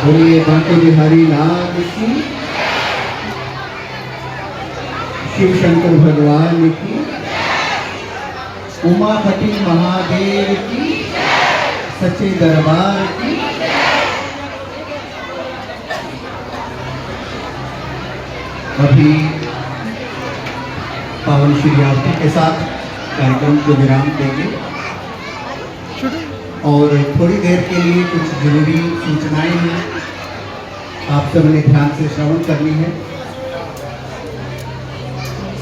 बोलिए बांके बिहारी लाल की, शिव शंकर भगवान की, उमापति महादेव की, सच्चे दरबार की। अभी पावन श्री आरती के साथ कार्यक्रम को विराम देंगे और थोड़ी देर के लिए कुछ जरूरी सूचनाएं हैं, आप सबने ध्यान से श्रवण करनी है।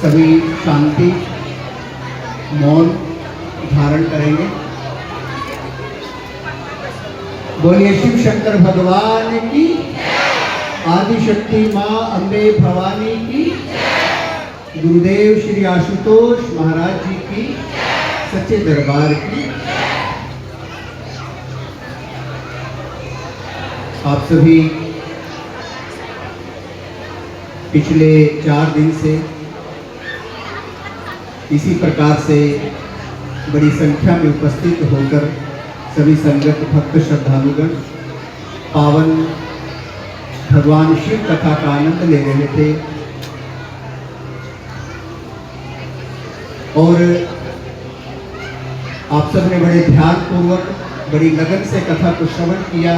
सभी शांति मौन धारण करेंगे। बोलिए शिव शंकर भगवान की, आदिशक्ति माँ अम्बे भवानी की, गुरुदेव श्री आशुतोष महाराज जी की, सच्चे दरबार की। आप सभी पिछले 4 दिन से इसी प्रकार से बड़ी संख्या में उपस्थित होकर सभी संगत भक्त श्रद्धालुगण पावन भगवान शिव कथा का आनंद ले रहे थे और आप सबने बड़े ध्यान पूर्वक बड़ी लगन से कथा को श्रवण किया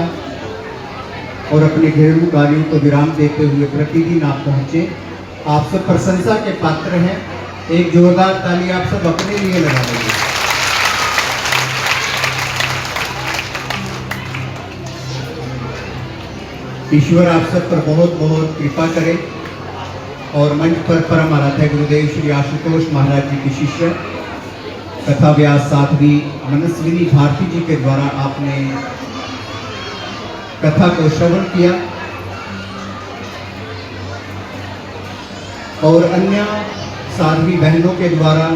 और अपने घरेलू कार्यों को विराम देते हुए प्रतिदिन आप पहुंचे। आप सब प्रशंसा के पात्र हैं। एक जोरदार ताली आप सब अपने लिए लगा देंगे। ईश्वर आप सब पर बहुत बहुत कृपा करे और मंच पर परम आराध्य गुरुदेव श्री आशुतोष महाराज जी के शिष्य कथा व्यास साध्वी मनस्विनी भारती जी के द्वारा आपने कथा को श्रवण किया और अन्य साध्वी बहनों के द्वारा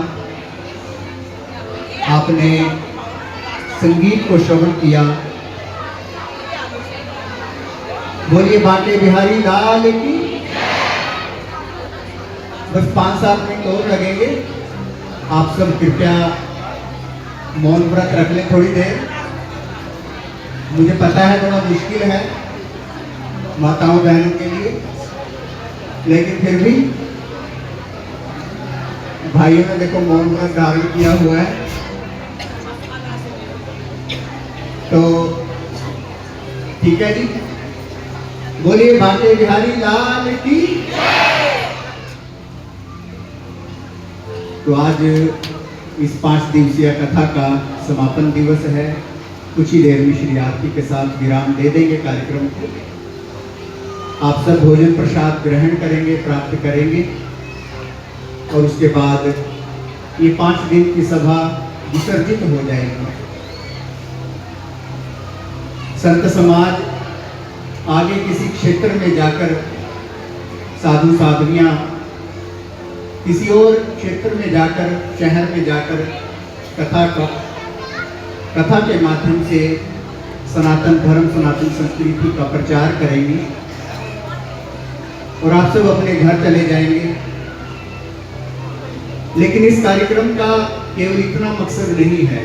आपने संगीत को श्रवण किया। बोलिए बांके बिहारी लाल की। बस 5-7 मिनट और लगेंगे। आप सब कृपया मौन व्रत रख लें थोड़ी देर। मुझे पता है थोड़ा मुश्किल है माताओं बहनों के लिए, लेकिन फिर भी भाइयों ने देखो मौन व्रत धारण किया हुआ है, तो ठीक है जी। बोलिए बांके बिहारी लाल की। तो आज इस 5 दिवसीय कथा का समापन दिवस है। कुछ ही देर में श्री आरती के साथ विराम दे देंगे कार्यक्रम को। आप सब भोजन प्रसाद ग्रहण करेंगे, प्राप्त करेंगे और उसके बाद ये 5 दिन की सभा विसर्जित हो जाएगी। संत समाज आगे किसी क्षेत्र में जाकर, साधु साधवियां किसी और क्षेत्र में जाकर, शहर में जाकर कथा के माध्यम से सनातन धर्म, सनातन संस्कृति का प्रचार करेंगे और आप सब अपने घर चले जाएंगे। लेकिन इस कार्यक्रम का केवल इतना मकसद नहीं है।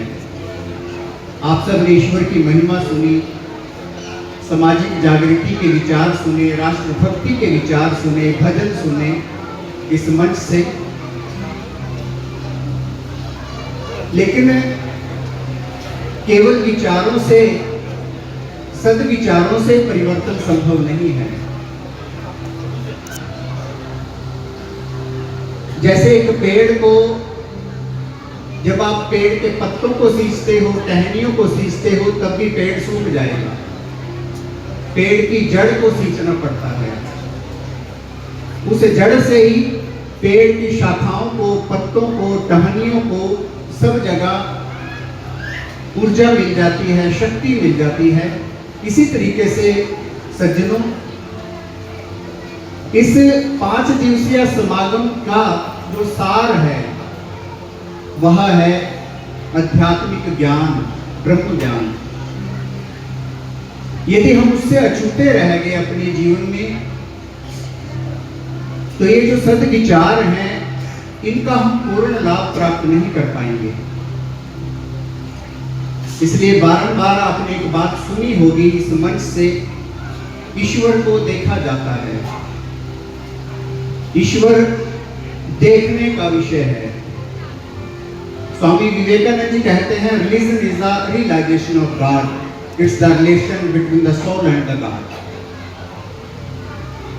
आप सब ने ईश्वर की महिमा सुनी, सामाजिक जागृति के विचार सुने, राष्ट्रभक्ति के विचार सुने, भजन सुने इस मंच से। लेकिन केवल विचारों से, सद्विचारों से परिवर्तन संभव नहीं है। जैसे एक पेड़ को, जब आप पेड़ के पत्तों को सींचते हो, टहनियों को सींचते हो, तब भी पेड़ सूख जाएगा। पेड़ की जड़ को सींचना पड़ता है। उस जड़ से ही पेड़ की शाखाओं को, पत्तों को, टहनियों को सब जगह ऊर्जा मिल जाती है, शक्ति मिल जाती है। इसी तरीके से सज्जनों, इस 5 दिवसीय समागम का जो सार है वह है आध्यात्मिक ज्ञान, ब्रह्म ज्ञान। यदि हम उससे अछूते रह गए अपने जीवन में, तो ये जो सद्विचार हैं, इनका हम पूर्ण लाभ प्राप्त नहीं कर पाएंगे। इसलिए बारंबार आपने एक बात सुनी होगी, इस मंच से ईश्वर को देखा जाता है। ईश्वर देखने का विषय है। स्वामी विवेकानंद जी कहते हैं, religion is the realization of God, it's the relation between the soul and the God.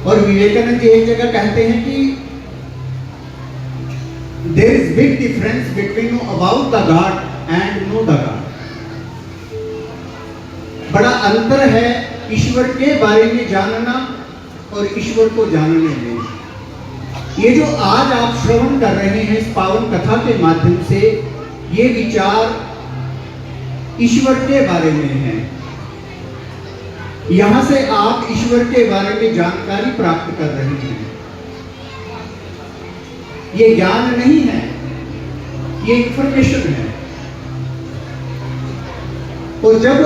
और विवेकानंद जी एक जगह कहते हैं कि there is big difference between know about the God and know the God. बड़ा अंतर है ईश्वर के बारे में जानना और ईश्वर को जानने में। ये जो आज आप श्रवण कर रहे हैं इस पावन कथा के माध्यम से, ये विचार ईश्वर के बारे में है। यहां से आप ईश्वर के बारे में जानकारी प्राप्त कर रहे हैं। ये ज्ञान नहीं है, ये इंफॉर्मेशन है। और जब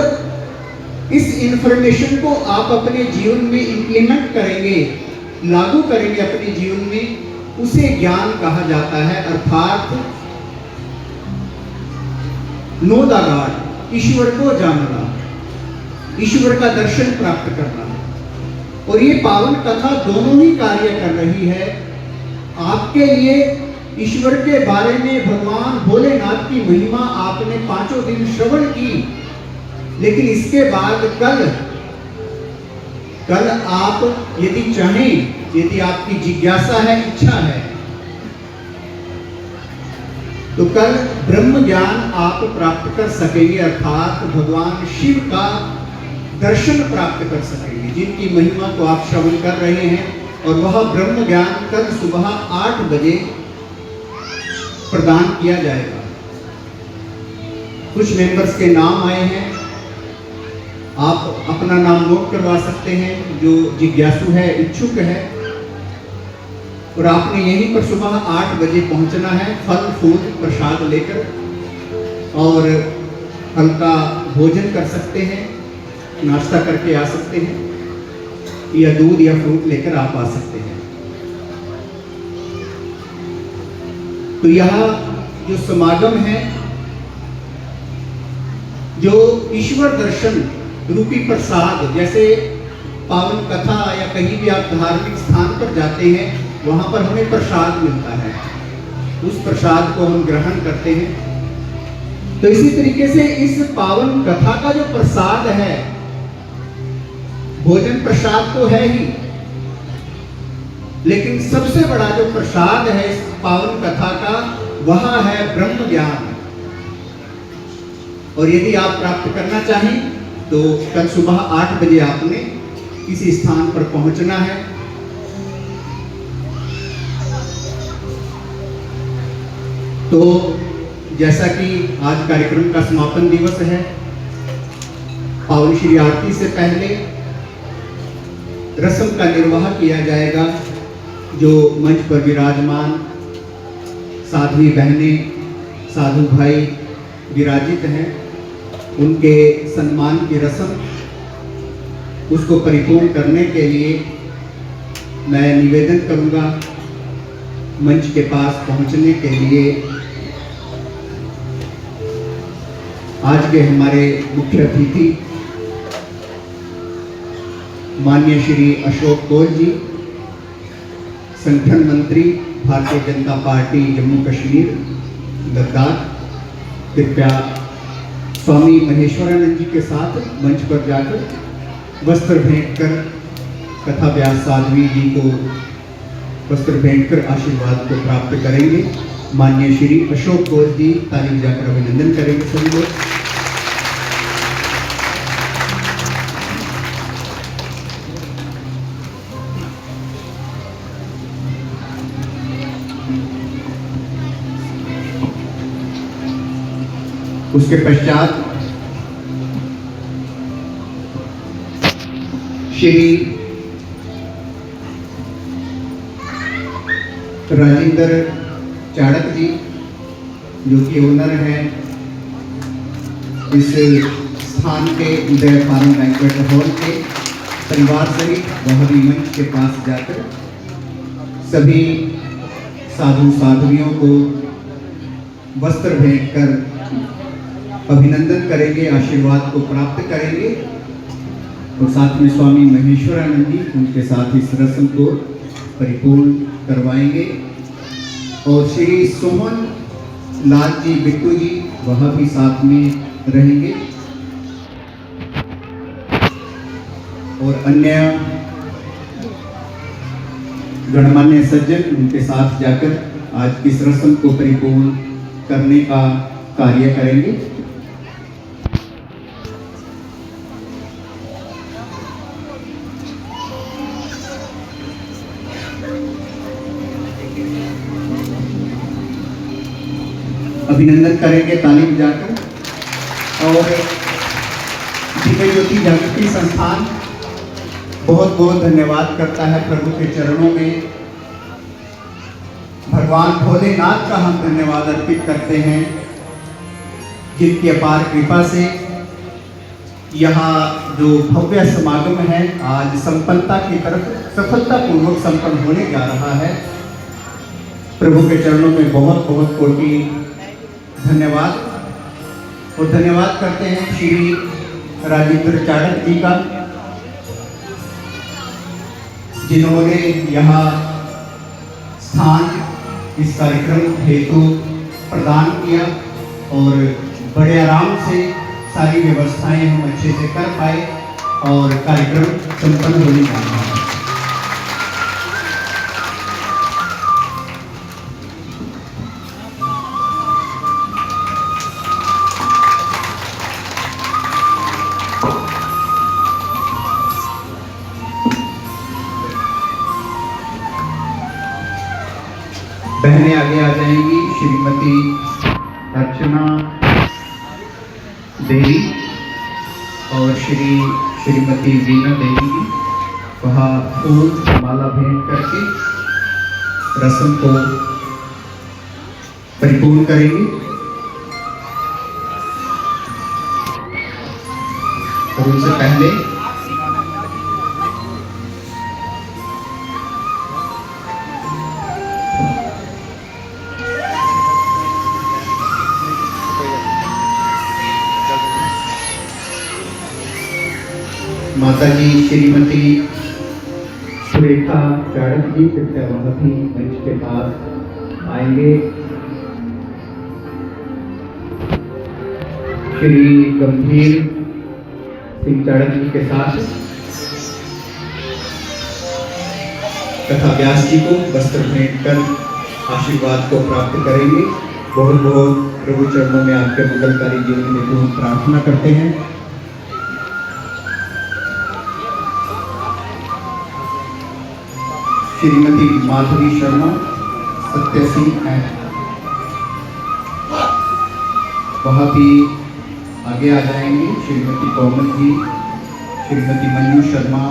इस इंफॉर्मेशन को आप अपने जीवन में इंप्लीमेंट करेंगे, लागू करेंगे अपने जीवन में, उसे ज्ञान कहा जाता है। अर्थात नो द गॉड, ईश्वर को जानना, ईश्वर का दर्शन प्राप्त करना। और ये पावन कथा दोनों ही कार्य कर रही है। आपके लिए ईश्वर के बारे में, भगवान भोलेनाथ की महिमा आपने 5 दिन श्रवण की, लेकिन इसके बाद कल आप यदि चाहें, यदि आपकी जिज्ञासा है, इच्छा है, तो कल ब्रह्म ज्ञान आप प्राप्त कर सकेंगे। अर्थात भगवान शिव का दर्शन प्राप्त कर सकेंगे, जिनकी महिमा को आप श्रवण कर रहे हैं। और वह ब्रह्म ज्ञान कल सुबह 8 बजे प्रदान किया जाएगा। कुछ मेंबर्स के नाम आए हैं, आप अपना नाम नोट करवा सकते हैं जो जिज्ञासु है, इच्छुक है। और आपने यहीं पर सुबह 8 बजे पहुंचना है, फल फूल प्रसाद लेकर, और हल्का भोजन कर सकते हैं, नाश्ता करके आ सकते हैं, या दूध या फ्रूट लेकर आप आ सकते हैं। तो यह जो समागम है, जो ईश्वर दर्शन रूपी प्रसाद, जैसे पावन कथा या कहीं भी आप धार्मिक स्थान पर जाते हैं, वहां पर हमें प्रसाद मिलता है, उस प्रसाद को हम ग्रहण करते हैं। तो इसी तरीके से इस पावन कथा का जो प्रसाद है, भोजन प्रसाद तो है ही, लेकिन सबसे बड़ा जो प्रसाद है इस पावन कथा का, वह है ब्रह्म ज्ञान। और यदि आप प्राप्त करना चाहें तो कल सुबह 8 बजे आपने किसी स्थान पर पहुंचना है। तो जैसा कि आज कार्यक्रम का समापन दिवस है, पावन श्री आरती से पहले रस्म का निर्वाह किया जाएगा। जो मंच पर विराजमान साध्वी बहनें, साधु भाई विराजित हैं, उनके सम्मान की रस्म, उसको परिपूर्ण करने के लिए मैं निवेदन करूंगा मंच के पास पहुंचने के लिए आज के हमारे मुख्य अतिथि माननीय श्री अशोक कौल जी, संगठन मंत्री भारतीय जनता पार्टी जम्मू कश्मीर लद्दाख, कृपया स्वामी महेश्वरानंद जी के साथ मंच पर जाकर वस्त्र भेंट कर कथा व्यास साध्वी जी को वस्त्र भेंट कर आशीर्वाद को प्राप्त करेंगे। माननीय श्री अशोक कौल जी, ताली बजाकर अभिनंदन करेंगे सभी लोग। उसके पश्चात श्री राजेंद्र चाणक जी, जो कि ओनर हैं इस स्थान के उदय फार्म बैंक्वेट हॉल के, परिवार सहित वह भी मंच के पास जाकर सभी साधु साध्वियों को वस्त्र भेंट कर अभिनंदन करेंगे, आशीर्वाद को प्राप्त करेंगे और साथ में स्वामी महेश्वरानंद जी उनके साथ इस रस्म को परिपूर्ण करवाएंगे। और श्री सुमन लाल जी बिट्टू जी वह भी साथ में रहेंगे और अन्य गणमान्य सज्जन उनके साथ जाकर आज इस रस्म को परिपूर्ण करने का कार्य करेंगे। अभिनंदन करेंगे ताली बजाकर। और दिव्य ज्योति जागृति संस्थान बहुत बहुत धन्यवाद करता है प्रभु के चरणों में। भगवान भोलेनाथ का हम धन्यवाद अर्पित करते हैं जिनकी अपार कृपा से यहाँ जो भव्य समागम है आज संपन्नता की तरफ सफलतापूर्वक संपन्न होने जा रहा है। प्रभु के चरणों में बहुत बहुत कोटि धन्यवाद। और धन्यवाद करते हैं श्री राजेंद्र चाणक्य जी का जिन्होंने यहाँ स्थान इस कार्यक्रम हेतु प्रदान किया और बड़े आराम से सारी व्यवस्थाएं हम अच्छे से कर पाए और कार्यक्रम संपन्न होने जा रहा है। बहनें आगे आ जाएंगी। श्रीमती अर्चना देवी और श्रीमती वीना देवी जी वहाँ फूल माला भेंट करके रस्म को परिपूर्ण करेंगी। और उनसे पहले माता जी श्रीमती सुरेखा चाणक्य जी कृपया वह भी मंच के पास आएंगे। श्री गंभीर सिंह चाणक्य जी के साथ तथा व्यास जी को वस्त्र भेंट कर आशीर्वाद को प्राप्त करेंगे। बहुत बहुत प्रभु चरणों में आपके मंगलकारी जीवन में हेतु हम प्रार्थना करते हैं। श्रीमती माधवी शर्मा सत्य सिंह है वह भी आगे आ जाएंगे। श्रीमती कोमल जी, श्रीमती मंजू शर्मा,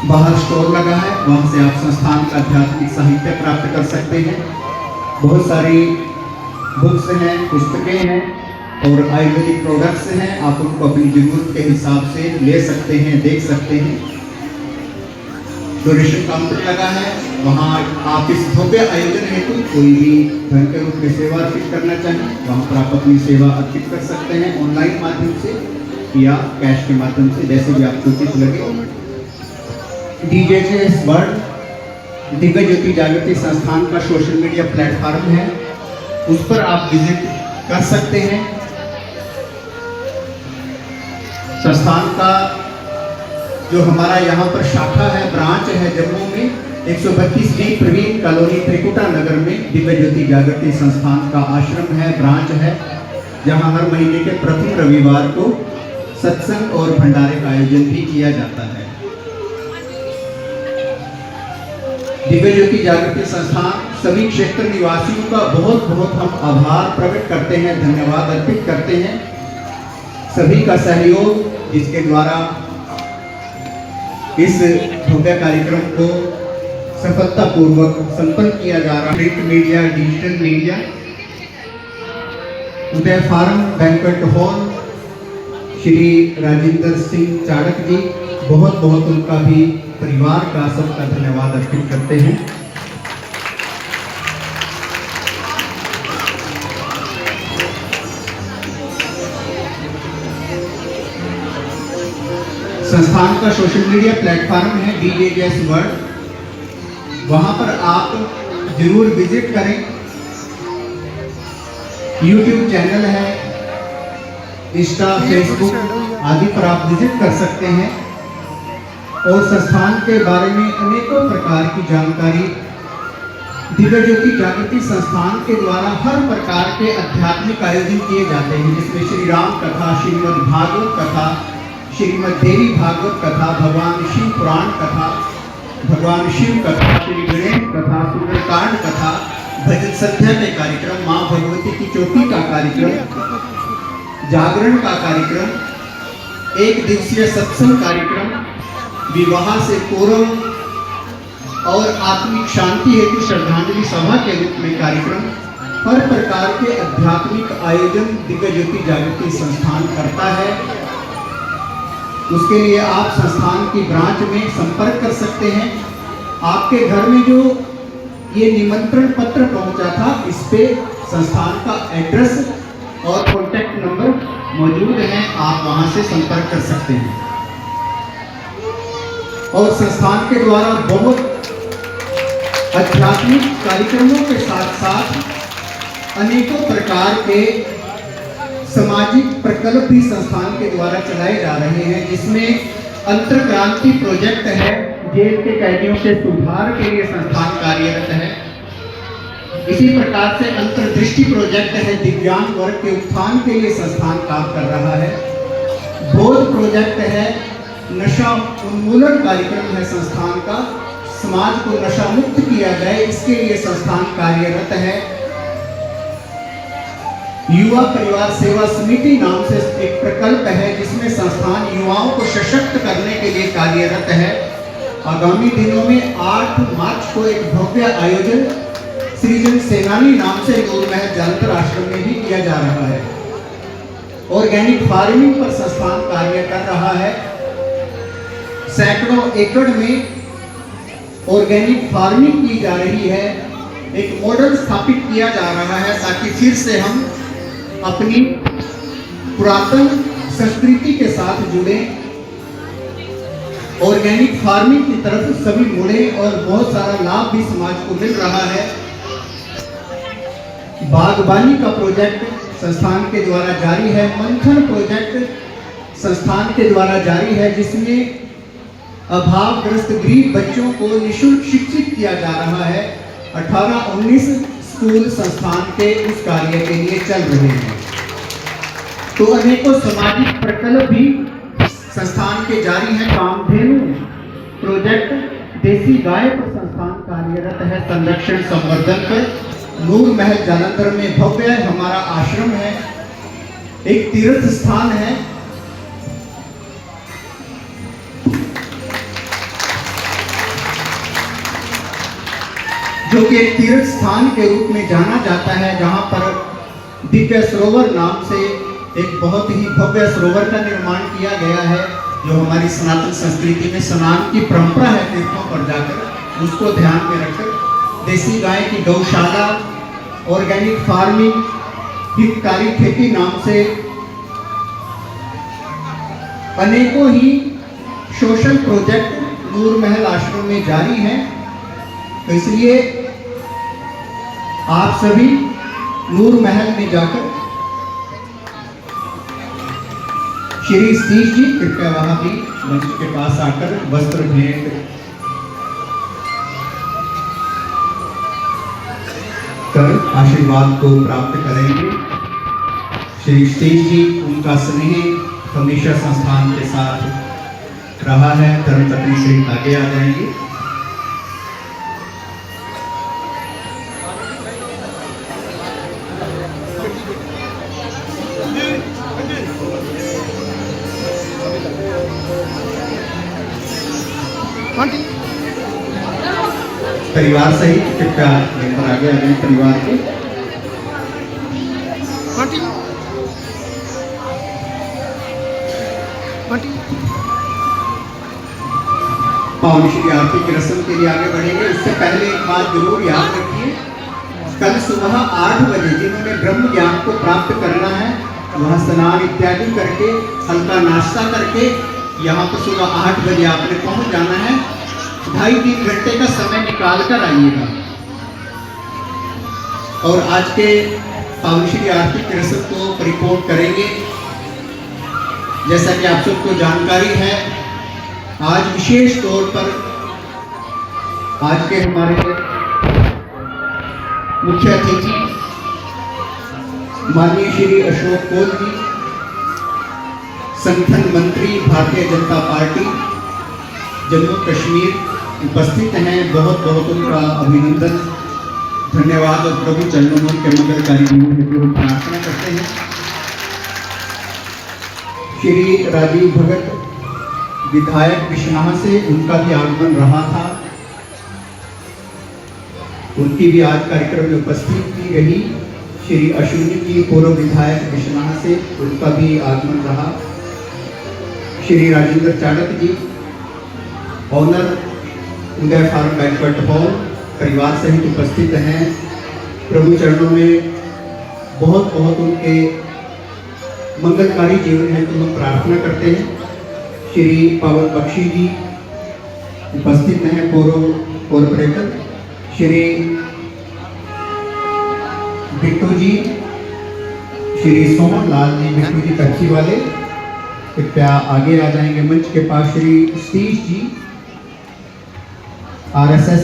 बाहर स्टोर लगा है वहां से आप संस्थान का आध्यात्मिक साहित्य प्राप्त कर सकते हैं। बहुत सारी बुक्स हैं, पुस्तकें हैं और आयुर्वेदिक प्रोडक्ट्स हैं। आप उनको अपनी जरूरत के हिसाब से ले सकते हैं, देख सकते हैं। डोनेशन काउंटर लगा है वहाँ आप इस भव्य आयोजन हेतु कोई भी धन के रूप में सेवा अर्पित करना चाहें वहाँ पर आप अपनी सेवा अर्पित कर सकते हैं ऑनलाइन माध्यम से या कैश के माध्यम से, जैसे भी आपको उचित लगे। DJJS वर्ल्ड दिव्य ज्योति जागृति संस्थान का सोशल मीडिया प्लेटफॉर्म है, उस पर आप विजिट कर सकते हैं। संस्थान का जो हमारा यहाँ पर शाखा है, ब्रांच है जम्मू में 132 प्रवीण कॉलोनी त्रिकुटा नगर में दिव्य ज्योति जागृति संस्थान का आश्रम है, ब्रांच है, जहाँ हर महीने के प्रथम रविवार को सत्संग और भंडारे का आयोजन भी किया जाता है। दिव्य ज्योति जागृति संस्थान सभी क्षेत्र निवासियों का बहुत बहुत हम आभार प्रकट करते हैं, धन्यवाद अर्पित करते हैं। सभी का सहयोग जिसके द्वारा इस भव्य कार्यक्रम को सफलतापूर्वक संपन्न किया जा रहा है। Print media, digital media, Uday farm banquet hall, Shri Rajendra Singh Chadak ji, बहुत बहुत उनका भी परिवार का सबका धन्यवाद अर्पित करते हैं। संस्थान का सोशल मीडिया प्लेटफॉर्म है DJJS वर्ल्ड, वहां पर आप जरूर विजिट करें। YouTube चैनल है, इंस्टा, फेसबुक आदि पर आप विजिट कर सकते हैं और संस्थान के बारे में अनेकों प्रकार की जानकारी दिव्य ज्योति जागृति संस्थान के द्वारा हर प्रकार के आध्यात्मिक आयोजन किए जाते हैं, जिसमें श्री राम कथा, श्रीमद् भागवत कथा, श्रीमद् देवी भागवत कथा, भगवान शिव पुराण कथा, भगवान शिव कथा, श्री गणेश कथा, सुंदरकांड कथा, भजन संध्या के कार्यक्रम, माँ भगवती की चौकी का कार्यक्रम, जागरण का कार्यक्रम, एक दिवसीय सत्संग कार्यक्रम, विवाह से पूर्व और आत्मिक शांति हेतु श्रद्धांजलि सभा के रूप में कार्यक्रम, हर प्रकार के आध्यात्मिक आयोजन दिव्य ज्योति जागृति संस्थान करता है। उसके लिए आप संस्थान की ब्रांच में संपर्क कर सकते हैं। आपके घर में जो ये निमंत्रण पत्र पहुंचा था, इस पे संस्थान का एड्रेस और कॉन्टैक्ट नंबर मौजूद है, आप वहां से संपर्क कर सकते हैं। और संस्थान के द्वारा बहुत आध्यात्मिक कार्यक्रमों के साथ साथ अनेकों प्रकार के सामाजिक प्रकल्प भी संस्थान के द्वारा चलाए जा रहे हैं, जिसमें अंतर्क्रांति प्रोजेक्ट है, जेल के कैदियों के सुधार के लिए संस्थान कार्यरत है। इसी प्रकार से अंतर्दृष्टि प्रोजेक्ट है, दिव्यांग वर्ग के उत्थान के लिए संस्थान काम कर रहा है। बोध प्रोजेक्ट है, नशा उन्मूलन कार्यक्रम है संस्थान का, समाज को नशा मुक्त किया जाए इसके लिए संस्थान कार्यरत है। युवा परिवार सेवा समिति नाम से एक प्रकल्प है, जिसमें संस्थान युवाओं को सशक्त करने के लिए कार्यरत है। आगामी दिनों में 8 मार्च को एक भव्य आयोजन सृजन सेनानी नाम से नूरमहल जालंधर आश्रम में भी किया जा रहा है। ऑर्गेनिक फार्मिंग पर संस्थान कार्य कर रहा है। सैकड़ों एकड़ में ऑर्गेनिक फार्मिंग की जा रही है। एक मॉडल स्थापित किया जा रहा है ताकि फिर से हम अपनी पुरातन संस्कृति के साथ जुड़े, ऑर्गेनिक फार्मिंग की तरफ सभी मुड़े और बहुत सारा लाभ भी समाज को मिल रहा है। बागबानी का प्रोजेक्ट संस्थान के द्वारा जारी है। मंथन प्रोजेक्ट संस्थान के द्वारा जारी है, जिसमें अभावग्रस्त गरीब बच्चों को निःशुल्क शिक्षित किया जा रहा है। 18-19 स्कूल संस्थान के उस कार्य के लिए चल रहे हैं। तो अनेकों सामाजिक प्रकल्प भी संस्थान के जारी हैं। कामधेनु प्रोजेक्ट, देसी गाय पर संस्थान कार्यरत है। संरक्षण संवर्धन पर नूरमहल जालंधर में भव्य हमारा आश्रम है, एक तीर्थ स्थान है। जो कि एक तीर्थ स्थान के रूप में जाना जाता है, जहां पर दिव्य सरोवर नाम से एक बहुत ही भव्य सरोवर का निर्माण किया गया है, जो हमारी सनातन संस्कृति में स्नान की परंपरा है। तीर्थों पर जाकर उसको ध्यान में रखकर देसी गाय की गौशाला, ऑर्गेनिक फार्मिंग, हितकारी खेती नाम से अनेकों ही सोशल प्रोजेक्ट नूरमहल आश्रम में जारी हैं। तो इसलिए आप सभी नूरमहल में जाकर श्री सतीश जी कृपया वहां भी मंच के पास आकर वस्त्र भेंट कर आशीर्वाद को प्राप्त करेंगे। श्री सतीश जी, उनका स्नेह हमेशा संस्थान के साथ रहा है। धर्मपत्नी से आगे आ जाएंगे। परिवार सहित कृपया लेकर आगे आ जाए परिवार के। पावन श्री आरती की रस्म के लिए आगे बढ़ेंगे। उससे पहले एक बात जरूर याद रखिए, कल सुबह 8 बजे जिन्होंने ब्रह्म ज्ञान को प्राप्त करना है वह स्नान इत्यादि करके हल्का नाश्ता करके यहाँ पर सुबह 8 बजे आपने पहुंच जाना है। 2.5-3 घंटे का समय निकाल कर आइएगा। और आज के पावन श्री आरती की रस्म को परिपूर्ण करेंगे। जैसा कि आप सबको जानकारी है, आज विशेष तौर पर आज के हमारे मुख्य अतिथि माननीय श्री अशोक कोल जी, संगठन मंत्री भारतीय जनता पार्टी जम्मू कश्मीर उपस्थित हैं। बहुत बहुत उनका अभिनंदन, धन्यवाद और प्रभु चरणों में उनके मंगलकारी हेतु हम प्रार्थना करते हैं। श्री राजीव भगत विधायक बिश्नाह से उनका भी आगमन रहा था, उनकी भी आज कार्यक्रम में उपस्थिति रही। श्री अश्विनी जी पूर्व विधायक बिश्नाह से उनका भी आगमन रहा। श्री राजेंद्र चाणक जी ऑनर उदय फार्म बैंक्वेट हॉल परिवार सहित उपस्थित हैं। प्रभु चरणों में बहुत बहुत उनके मंगलकारी जीवन हेतु हम प्रार्थना करते हैं। श्री पवन बख्शी जी उपस्थित हैं, पूर्व कॉर्पोरेटर। श्री बिट्टू जी, श्री सोमन लाल जी, बिट्टू जी टैक्सी वाले, कृपया आगे आ जाएंगे मंच के पास। श्री सतीश जी RSS